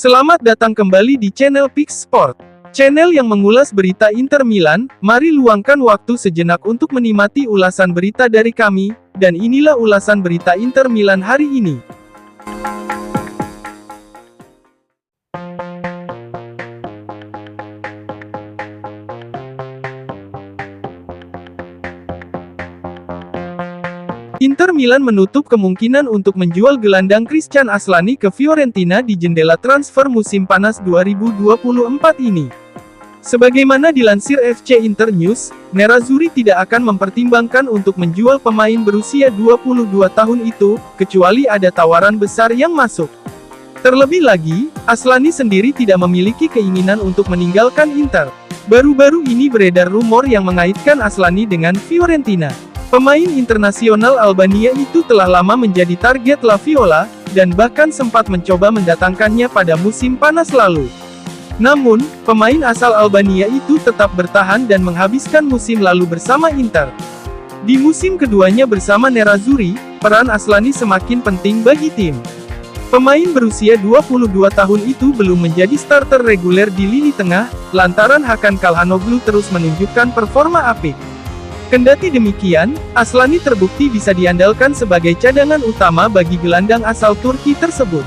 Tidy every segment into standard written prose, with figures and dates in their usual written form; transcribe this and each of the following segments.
Selamat datang kembali di channel Pix Sport. Channel yang mengulas berita Inter Milan. Mari luangkan waktu sejenak untuk menikmati ulasan berita dari kami, dan inilah ulasan berita Inter Milan hari ini. Inter Milan menutup kemungkinan untuk menjual gelandang Christian Aslani ke Fiorentina di jendela transfer musim panas 2024 ini. Sebagaimana dilansir FC Internews, Nerazzurri tidak akan mempertimbangkan untuk menjual pemain berusia 22 tahun itu, kecuali ada tawaran besar yang masuk. Terlebih lagi, Aslani sendiri tidak memiliki keinginan untuk meninggalkan Inter. Baru-baru ini beredar rumor yang mengaitkan Aslani dengan Fiorentina. Pemain internasional Albania itu telah lama menjadi target La Viola, dan bahkan sempat mencoba mendatangkannya pada musim panas lalu. Namun, pemain asal Albania itu tetap bertahan dan menghabiskan musim lalu bersama Inter. Di musim keduanya bersama Nerazzurri, peran Aslani semakin penting bagi tim. Pemain berusia 22 tahun itu belum menjadi starter reguler di lini tengah, lantaran Hakan Calhanoglu terus menunjukkan performa apik. Kendati demikian, Aslani terbukti bisa diandalkan sebagai cadangan utama bagi gelandang asal Turki tersebut.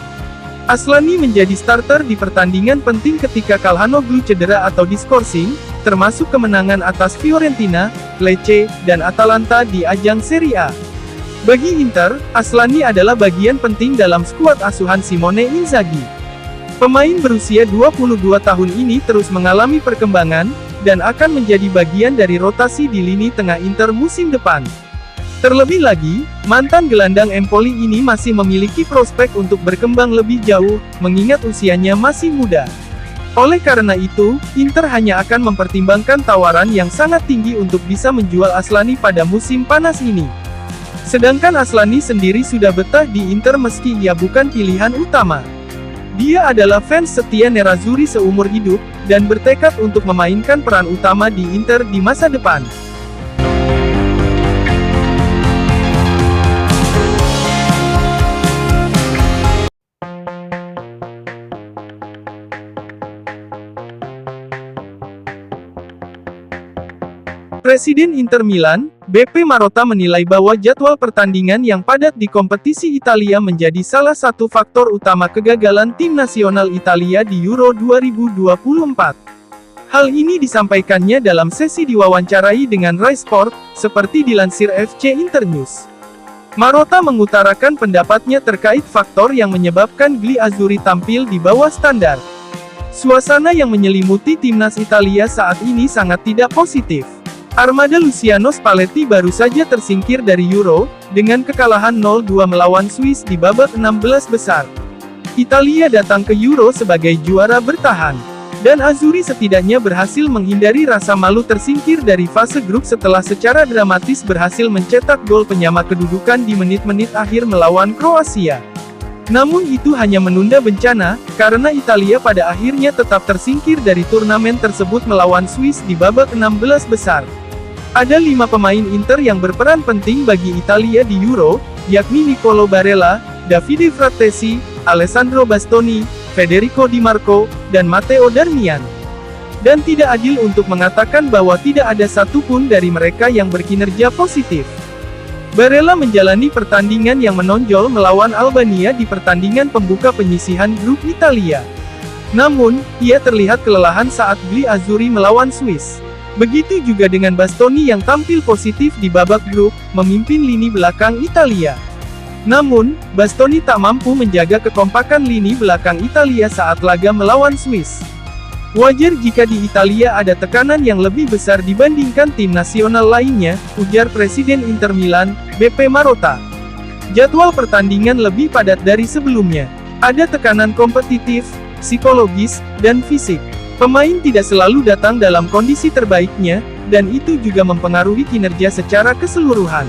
Aslani menjadi starter di pertandingan penting ketika Calhanoglu cedera atau diskorsing, termasuk kemenangan atas Fiorentina, Lecce, dan Atalanta di ajang Serie A. Bagi Inter, Aslani adalah bagian penting dalam skuad asuhan Simone Inzaghi. Pemain berusia 22 tahun ini terus mengalami perkembangan, dan akan menjadi bagian dari rotasi di lini tengah Inter musim depan. Terlebih lagi, mantan gelandang Empoli ini masih memiliki prospek untuk berkembang lebih jauh, mengingat usianya masih muda. Oleh karena itu, Inter hanya akan mempertimbangkan tawaran yang sangat tinggi untuk bisa menjual Aslani pada musim panas ini. Sedangkan Aslani sendiri sudah betah di Inter meski ia bukan pilihan utama. Dia adalah fans setia Nerazzurri seumur hidup, dan bertekad untuk memainkan peran utama di Inter di masa depan. Presiden Inter Milan, BP Marotta menilai bahwa jadwal pertandingan yang padat di kompetisi Italia menjadi salah satu faktor utama kegagalan tim nasional Italia di Euro 2024. Hal ini disampaikannya dalam sesi diwawancarai dengan Rai Sport, seperti dilansir FC Internews. Marotta mengutarakan pendapatnya terkait faktor yang menyebabkan Gli Azzurri tampil di bawah standar. Suasana yang menyelimuti timnas Italia saat ini sangat tidak positif. Armada Luciano Spalletti baru saja tersingkir dari Euro, dengan kekalahan 0-2 melawan Swiss di babak 16 besar. Italia datang ke Euro sebagai juara bertahan. Dan Azzurri setidaknya berhasil menghindari rasa malu tersingkir dari fase grup setelah secara dramatis berhasil mencetak gol penyama kedudukan di menit-menit akhir melawan Kroasia. Namun itu hanya menunda bencana, karena Italia pada akhirnya tetap tersingkir dari turnamen tersebut melawan Swiss di babak 16 besar. Ada 5 pemain Inter yang berperan penting bagi Italia di Euro, yakni Nicolo Barella, Davide Frattesi, Alessandro Bastoni, Federico Di Marco, dan Matteo Darmian. Dan tidak adil untuk mengatakan bahwa tidak ada satupun dari mereka yang berkinerja positif. Barella menjalani pertandingan yang menonjol melawan Albania di pertandingan pembuka penyisihan grup Italia. Namun, ia terlihat kelelahan saat Gli Azzurri melawan Swiss. Begitu juga dengan Bastoni yang tampil positif di babak grup, memimpin lini belakang Italia. Namun, Bastoni tak mampu menjaga kekompakan lini belakang Italia saat laga melawan Swiss. Wajar jika di Italia ada tekanan yang lebih besar dibandingkan tim nasional lainnya, ujar Presiden Inter Milan, BP Marotta. Jadwal pertandingan lebih padat dari sebelumnya. Ada tekanan kompetitif, psikologis, dan fisik. Pemain tidak selalu datang dalam kondisi terbaiknya, dan itu juga mempengaruhi kinerja secara keseluruhan.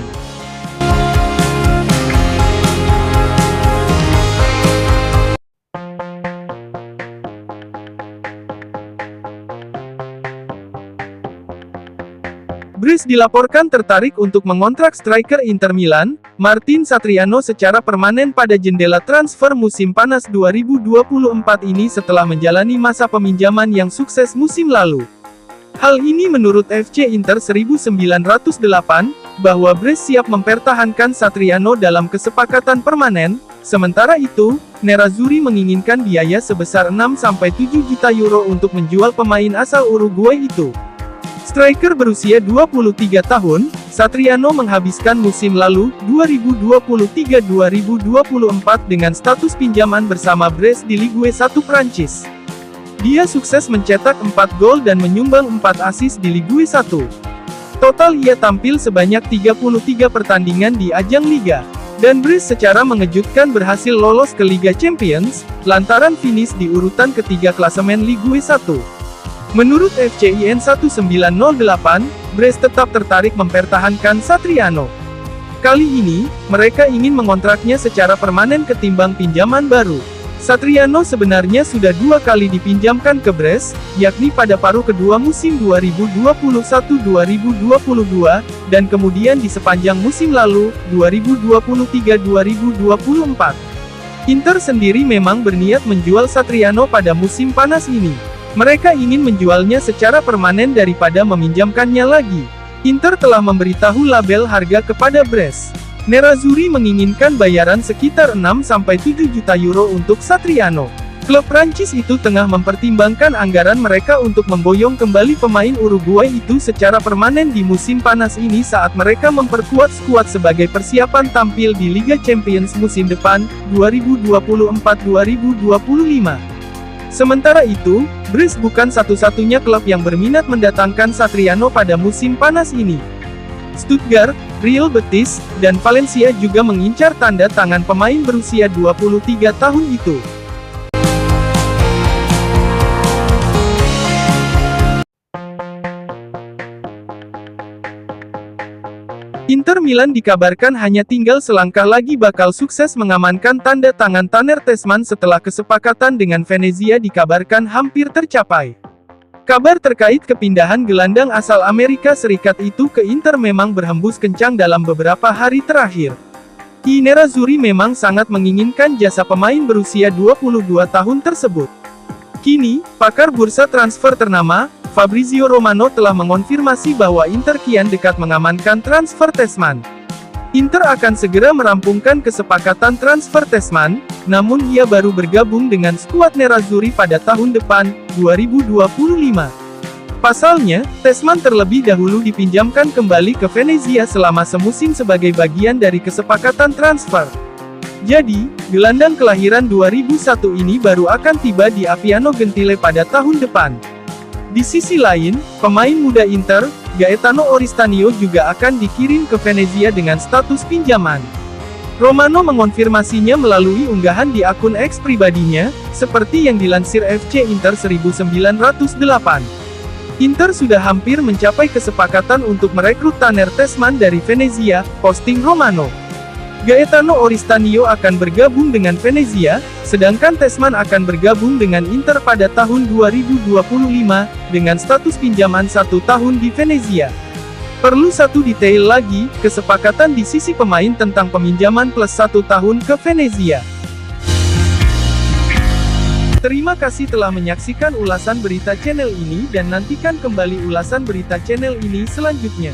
Brescia dilaporkan tertarik untuk mengontrak striker Inter Milan, Martin Satriano secara permanen pada jendela transfer musim panas 2024 ini setelah menjalani masa peminjaman yang sukses musim lalu. Hal ini menurut FC Inter 1908, bahwa Brescia siap mempertahankan Satriano dalam kesepakatan permanen. Sementara itu, Nerazzurri menginginkan biaya sebesar 6-7 juta euro untuk menjual pemain asal Uruguay itu. Striker berusia 23 tahun, Satriano menghabiskan musim lalu, 2023-2024 dengan status pinjaman bersama Brescia di Ligue 1 Prancis. Dia sukses mencetak 4 gol dan menyumbang 4 assist di Ligue 1. Total ia tampil sebanyak 33 pertandingan di ajang Liga. Dan Brescia secara mengejutkan berhasil lolos ke Liga Champions, lantaran finish di urutan ketiga klasemen Ligue 1. Menurut FCIN 1908, Brescia tetap tertarik mempertahankan Satriano. Kali ini, mereka ingin mengontraknya secara permanen ketimbang pinjaman baru. Satriano sebenarnya sudah 2 kali dipinjamkan ke Brescia, yakni pada paruh kedua musim 2021-2022, dan kemudian di sepanjang musim lalu, 2023-2024. Inter sendiri memang berniat menjual Satriano pada musim panas ini. Mereka ingin menjualnya secara permanen daripada meminjamkannya lagi. Inter telah memberitahu label harga kepada Brescia. Nerazzurri menginginkan bayaran sekitar 6-7 juta euro untuk Satriano. Klub Prancis itu tengah mempertimbangkan anggaran mereka untuk memboyong kembali pemain Uruguay itu secara permanen di musim panas ini saat mereka memperkuat skuad sebagai persiapan tampil di Liga Champions musim depan, 2024-2025. Sementara itu, Brescia bukan satu-satunya klub yang berminat mendatangkan Satriano pada musim panas ini. Stuttgart, Real Betis, dan Valencia juga mengincar tanda tangan pemain berusia 23 tahun itu. Inter Milan dikabarkan hanya tinggal selangkah lagi bakal sukses mengamankan tanda tangan Tanner Tessmann setelah kesepakatan dengan Venezia dikabarkan hampir tercapai. Kabar terkait kepindahan gelandang asal Amerika Serikat itu ke Inter memang berhembus kencang dalam beberapa hari terakhir. Nerazzurri memang sangat menginginkan jasa pemain berusia 22 tahun tersebut. Kini, pakar bursa transfer ternama, Fabrizio Romano telah mengonfirmasi bahwa Inter kian dekat mengamankan transfer Tessmann. Inter akan segera merampungkan kesepakatan transfer Tessmann, namun ia baru bergabung dengan skuad Nerazzurri pada tahun depan, 2025. Pasalnya, Tessmann terlebih dahulu dipinjamkan kembali ke Venezia selama semusim sebagai bagian dari kesepakatan transfer. Jadi, gelandang kelahiran 2001 ini baru akan tiba di Appiano Gentile pada tahun depan. Di sisi lain, pemain muda Inter, Gaetano Oristanio juga akan dikirim ke Venezia dengan status pinjaman. Romano mengonfirmasinya melalui unggahan di akun X pribadinya, seperti yang dilansir FC Inter 1908. Inter sudah hampir mencapai kesepakatan untuk merekrut Tanner Tessmann dari Venezia, posting Romano. Gaetano Oristanio akan bergabung dengan Venezia, sedangkan Tessmann akan bergabung dengan Inter pada tahun 2025, dengan status pinjaman 1 tahun di Venezia. Perlu satu detail lagi, kesepakatan di sisi pemain tentang peminjaman plus 1 tahun ke Venezia. Terima kasih telah menyaksikan ulasan berita channel ini dan nantikan kembali ulasan berita channel ini selanjutnya.